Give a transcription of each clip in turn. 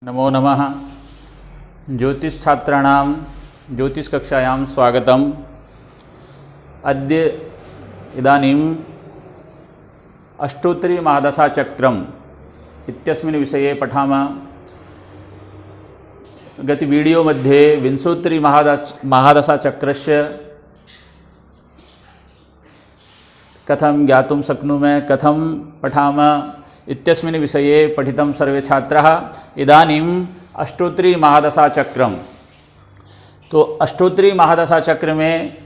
नमो नमः। ज्योतिषछात्राणां ज्योतिषकक्षायां स्वागतम्। अद्य इदानीम् अष्टोत्तरीमहादशाचक्रम् इत्यस्मिन् विषये पठामः। गत वीडियो मध्ये विंशोत्तरीमहादशाचक्रस्य कथं ज्ञातुं शक्नुमः, कथं पठामः इत्यस्मिन् विषये पठितं सर्वे छात्राः। इदानीम् अष्टोत्तरीमहादशाचक्रम्, तो अष्टोत्तरीमहादशाचक्र में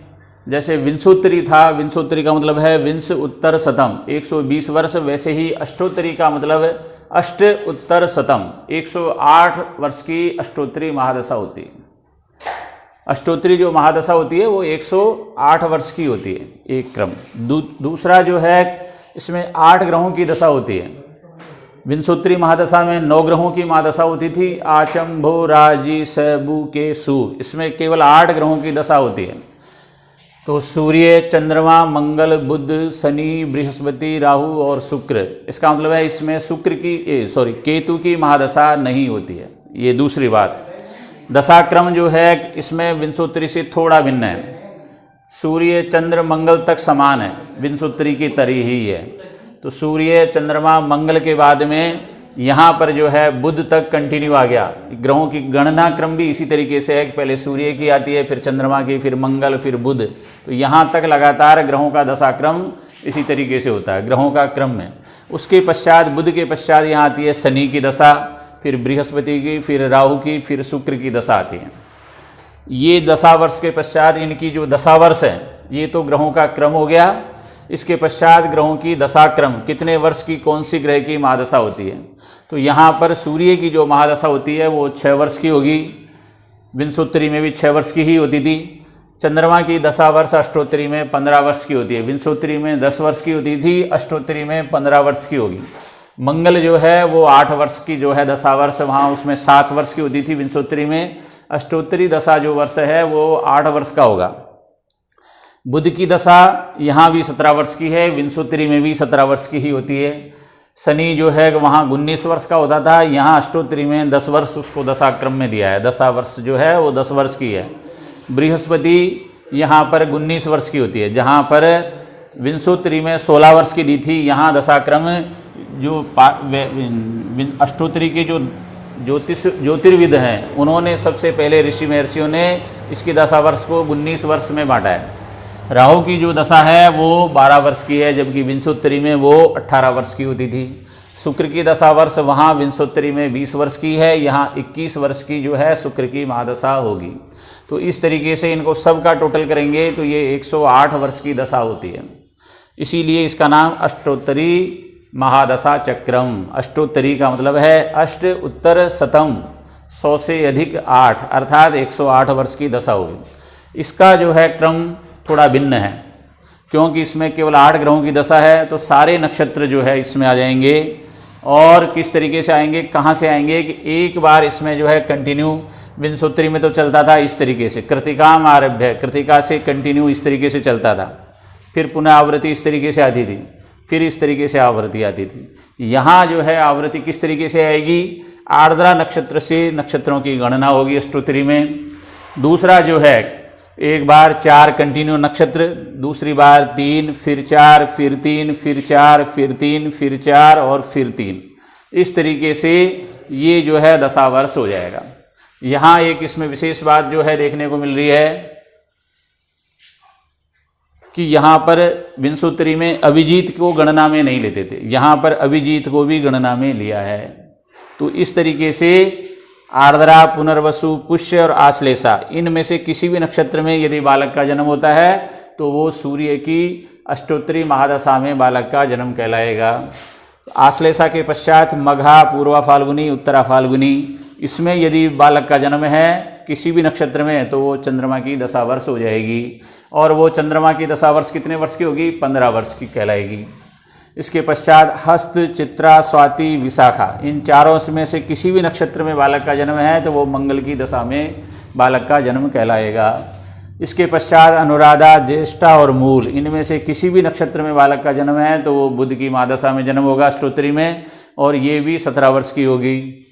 जैसे विंशोत्तरी था, विंशोत्तरी का मतलब है विंश उत्तर शतम 120 वर्ष, वैसे ही अष्टोत्तरी का मतलब अष्ट उत्तर शतम 108 वर्ष की अष्टोत्तरी महादशा होती है। अष्टोत्तरी जो महादशा होती है वो 108 वर्ष की होती है एक क्रम। दूसरा जो है इसमें 8 ग्रहों की दशा होती है। विंशोत्तरी महादशा में 9 ग्रहों की महादशा होती थी, आचम भो राजी सैबु के सु। इसमें केवल 8 ग्रहों की दशा होती है। तो सूर्य, चंद्रमा, मंगल, बुध, शनि, बृहस्पति, राहु और शुक्र। इसका मतलब है इसमें केतु की महादशा नहीं होती है। ये दूसरी बात। दशाक्रम जो है इसमें विंशोत्तरी से थोड़ा भिन्न है। सूर्य, चंद्र, मंगल तक समान है, विंशोत्तरी की तरह ही है। तो सूर्य, चंद्रमा, मंगल के बाद में यहाँ पर जो है बुध तक कंटिन्यू आ गया। ग्रहों की गणना क्रम भी इसी तरीके से है कि पहले सूर्य की आती है, फिर चंद्रमा की, फिर मंगल, फिर बुध। तो यहाँ तक लगातार ग्रहों का दशाक्रम इसी तरीके से होता है ग्रहों का क्रम में। उसके पश्चात बुध के पश्चात यहाँ आती है शनि की दशा, फिर बृहस्पति की, फिर राहु की, फिर शुक्र की दशा आती है। ये दशा वर्ष के पश्चात इनकी जो दशा वर्ष है, ये तो ग्रहों का क्रम हो गया। इसके पश्चात ग्रहों की दशाक्रम, कितने वर्ष की कौन सी ग्रह की महादशा होती है। तो यहाँ पर सूर्य की जो महादशा होती है वो 6 वर्ष की होगी। विंशोत्तरी में भी 6 वर्ष की ही होती थी। चंद्रमा की दशा वर्ष अष्टोत्तरी में 15 वर्ष की होती है। विंशोत्तरी में 10 वर्ष की होती थी, अष्टोत्तरी में 15 वर्ष की होगी। मंगल जो है वो 8 वर्ष की जो है दशा वर्ष, वहाँ उसमें 7 वर्ष की होती थी विंशोत्तरी में। अष्टोत्तरी दशा जो वर्ष है वो 8 वर्ष का होगा। बुध की दशा यहाँ भी 17 वर्ष की है, विंशोत्तरी में भी 17 वर्ष की ही होती है। शनि जो है वहाँ 19 वर्ष का होता था, यहाँ अष्टोत्तरी में 10 वर्ष उसको दशाक्रम में दिया है। दशा वर्ष जो है वो 10 वर्ष की है। बृहस्पति यहाँ पर 19 वर्ष की होती है, जहाँ पर विंशोत्तरी में 16 वर्ष की दी थी। यहाँ दशाक्रम जो अष्टोत्तरी के जो ज्योतिर्विद हैं उन्होंने सबसे पहले ऋषि महर्षियों ने इसकी दशा वर्ष को 19 वर्ष में बांटा है। राहु की जो दशा है वो 12 वर्ष की है, जबकि विंशोत्तरी में वो 18 वर्ष की होती थी। शुक्र की दशा वर्ष वहाँ विंशोत्तरी में 20 वर्ष की है, यहाँ 21 वर्ष की जो है शुक्र की महादशा होगी। तो इस तरीके से इनको सबका टोटल करेंगे तो ये 108 वर्ष की दशा होती है। इसीलिए इसका नाम अष्टोत्तरी महादशा चक्रम। अष्टोत्तरी का मतलब है अष्ट उत्तर शतम, 100 से अधिक 8, अर्थात 108 वर्ष की दशा होगी। इसका जो है क्रम थोड़ा भिन्न है, क्योंकि इसमें केवल 8 ग्रहों की दशा है। तो सारे नक्षत्र जो है इसमें आ जाएंगे। और किस तरीके से आएंगे, कहाँ से आएंगे कि एक बार इसमें जो है कंटिन्यू, विंशोत्तरी में तो चलता था इस तरीके से, कृतिकाम आरभ्य, कृतिका से कंटिन्यू इस तरीके से चलता था। फिर पुनः आवृत्ति इस तरीके से आती थी, फिर इस तरीके से आवृत्ति आती थी। यहाँ जो है आवृत्ति किस तरीके से आएगी, आर्द्रा नक्षत्र से नक्षत्रों की गणना होगी अष्टोत्तरी में। दूसरा जो है एक बार 4 कंटिन्यू नक्षत्र, दूसरी बार 3, फिर 4, फिर 3, फिर 4, फिर 3, फिर 4 और फिर 3। इस तरीके से ये जो है दशा वर्ष हो जाएगा। यहाँ एक इसमें विशेष बात जो है देखने को मिल रही है कि यहाँ पर विंशोत्तरी में अभिजीत को गणना में नहीं लेते थे, यहाँ पर अभिजीत को भी गणना में लिया है। तो इस तरीके से आर्द्रा, पुनर्वसु, पुष्य और आश्लेषा, इनमें से किसी भी नक्षत्र में यदि बालक का जन्म होता है तो वो सूर्य की अष्टोत्तरी महादशा में बालक का जन्म कहलाएगा। आश्लेषा के पश्चात मघा, पूर्वा फाल्गुनी, उत्तरा फाल्गुनी, इसमें यदि बालक का जन्म है किसी भी नक्षत्र में तो वो चंद्रमा की दशा वर्ष हो जाएगी। और वो चंद्रमा की दशा वर्ष कितने वर्ष की होगी, 15 वर्ष की कहलाएगी। इसके पश्चात हस्त, चित्रा, स्वाति, विशाखा, इन चारों में से किसी भी नक्षत्र में बालक का जन्म है तो वो मंगल की दशा में बालक का जन्म कहलाएगा। इसके पश्चात अनुराधा, ज्येष्ठा और मूल, इनमें से किसी भी नक्षत्र में बालक का जन्म है तो वो बुध की महादशा में जन्म होगा अष्टोत्तरी में, और ये भी 17 वर्ष की होगी।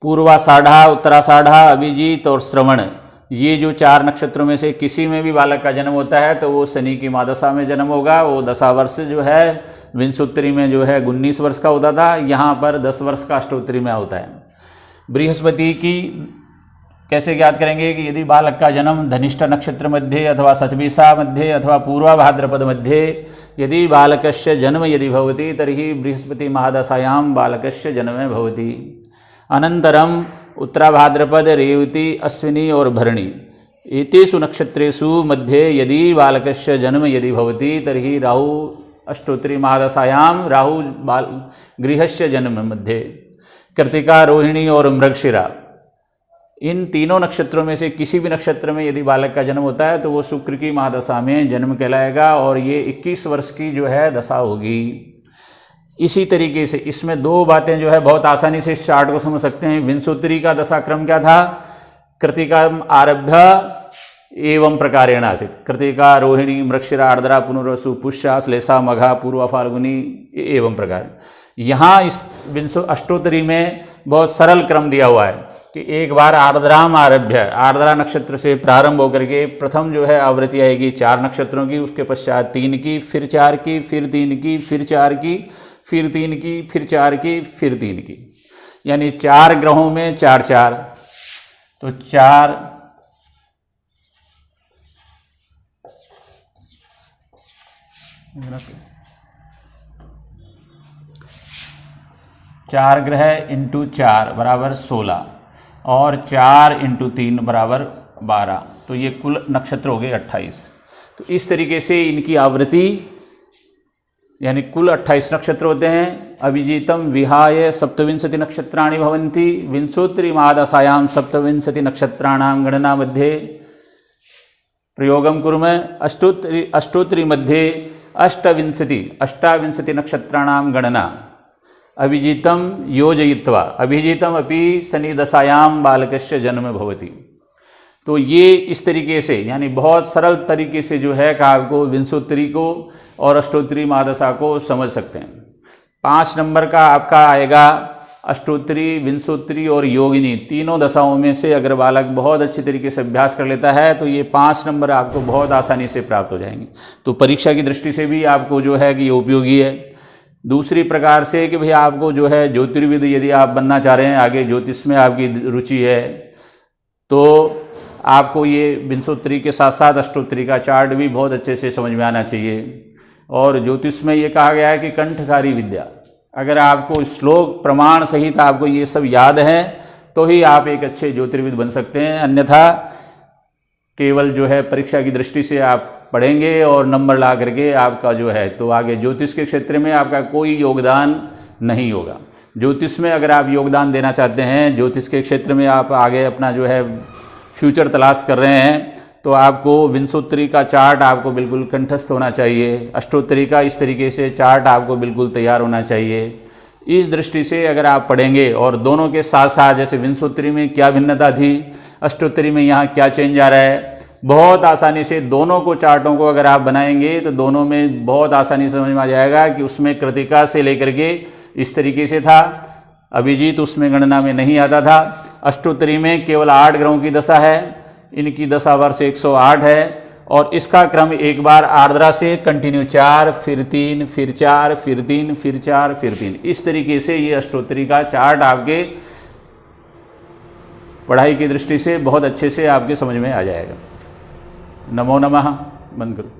पूर्वाषाढ़ा, उत्तराषाढ़ा, अभिजीत और श्रवण, ये जो 4 नक्षत्रों में से किसी में भी बालक का जन्म होता है तो वो शनि की महादशा में जन्म होगा। वो दशा वर्ष जो है विंशोत्तरी में जो है 19 वर्ष का होता था, यहाँ पर 10 वर्ष का अष्टोत्तरी में होता है। बृहस्पति की कैसे ज्ञात करेंगे कि यदि बालक का जन्म धनिष्ठा नक्षत्र मध्ये अथवा शतभिषा मध्ये अथवा पूर्वा भाद्रपद मध्ये यदि बालकस्य जन्म यदि भवति तर्हि बृहस्पति महादशायां बालकस्य जन्म भवति। अनन्तरम उत्तराभाद्रपद, रेवती, अश्विनी और भरणी एतेषु नक्षत्रेषु मध्ये यदि बालकस्य जन्म यदि भवति तर्हि राहु अष्टोत्तरी महादशायां राहु गृहस्य जन्म मध्ये। कृत्तिका, रोहिणी और मृगशिरा, इन तीनों नक्षत्रों में से किसी भी नक्षत्र में यदि बालक का जन्म होता है तो वो शुक्र की महादशा में जन्म कहलाएगा और ये 21 वर्ष की जो है दशा होगी। इसी तरीके से इसमें 2 बातें जो है बहुत आसानी से इस चार्ट को समझ सकते हैं। विंशोत्तरी का दशा क्रम क्या था? कृत्तिका आरभ्य एवं प्रकारेण आसीत्। कृत्तिका, रोहिणी, मृगशिरा, आर्द्रा, पुनर्वसु, पुष्या, श्लेषा, मघा, पूर्वा फाल्गुनी एवं प्रकार। यहाँ इस अष्टोत्तरी में बहुत सरल क्रम दिया हुआ है कि एक बार आर्द्राम आरभ्य, आर्द्रा नक्षत्र से प्रारंभ होकर के प्रथम जो है आवृत्ति आएगी 4 नक्षत्रों की, उसके पश्चात 3 की, फिर 4 की, फिर 3 की, फिर 4 की, फिर 3 की, फिर 4 की, फिर 3 की, यानी 4 ग्रहों में 4-4, तो 4 ग्रह इंटू 4 बराबर 16 और 4 इंटू 3 बराबर 12, तो ये कुल नक्षत्र हो गए 28। तो इस तरीके से इनकी आवृत्ति यानी कुल 28 नक्षत्र होते हैं। अभिजीतम विहाय सप्तविंशति नक्षत्राणि भवन्ति। विंशोत्तरी महादशायां सप्तविंशति नक्षत्राणां गणना मध्ये प्रयोगं कुर्मः। अष्टोत्तरी मध्ये अष्टाविंशति नक्षत्राणां गणना अभिजीतं योजयित्वा अभिजीतम अपि शनि दशायां बालकस्य जन्म भवति। तो ये इस तरीके से यानी बहुत सरल तरीके से जो है आपको विंशोत्तरी को और अष्टोत्तरी महादशा को समझ सकते हैं। 5 नंबर का आपका आएगा अष्टोत्तरी, विंशोत्तरी और योगिनी, तीनों दशाओं में से अगर बालक बहुत अच्छी तरीके से अभ्यास कर लेता है तो ये 5 नंबर आपको बहुत आसानी से प्राप्त हो जाएंगे। तो परीक्षा की दृष्टि से भी आपको जो है कि ये उपयोगी है। दूसरी प्रकार से कि भाई आपको जो है ज्योतिर्विद यदि आप बनना चाह रहे हैं, आगे ज्योतिष में आपकी रुचि है, तो आपको ये विंशोत्तरी के साथ साथ अष्टोत्तरी का चार्ट भी बहुत अच्छे से समझ में आना चाहिए। और ज्योतिष में ये कहा गया है कि कंठकारी विद्या, अगर आपको श्लोक प्रमाण सहित आपको ये सब याद है तो ही आप एक अच्छे ज्योतिर्विद बन सकते हैं, अन्यथा केवल जो है परीक्षा की दृष्टि से आप पढ़ेंगे और नंबर ला करके आपका जो है तो आगे ज्योतिष के क्षेत्र में आपका कोई योगदान नहीं होगा। ज्योतिष में अगर आप योगदान देना चाहते हैं, ज्योतिष के क्षेत्र में आप आगे अपना जो है फ्यूचर तलाश कर रहे हैं, तो आपको विंशोत्तरी का चार्ट आपको बिल्कुल कंठस्थ होना चाहिए। अष्टोत्तरी का इस तरीके से चार्ट आपको बिल्कुल तैयार होना चाहिए। इस दृष्टि से अगर आप पढ़ेंगे और दोनों के साथ साथ जैसे विंशोत्तरी में क्या भिन्नता थी, अष्टोत्तरी में यहाँ क्या चेंज आ रहा है, बहुत आसानी से दोनों को चार्टों को अगर आप बनाएंगे तो दोनों में बहुत आसानी से समझ में आ जाएगा कि उसमें कृत्तिका से लेकर के इस तरीके से था, अभिजीत उसमें गणना में नहीं आता था। अष्टोत्तरी में केवल 8 ग्रहों की दशा है, इनकी दशा वर्ष 108 है और इसका क्रम एक बार आर्द्रा से कंटिन्यू 4 फिर 3 फिर 4 फिर 3 फिर 4 फिर 3, इस तरीके से ये अष्टोत्तरी का चार्ट आपके पढ़ाई की दृष्टि से बहुत अच्छे से आपके समझ में आ जाएगा। नमो नमः। बंद करो।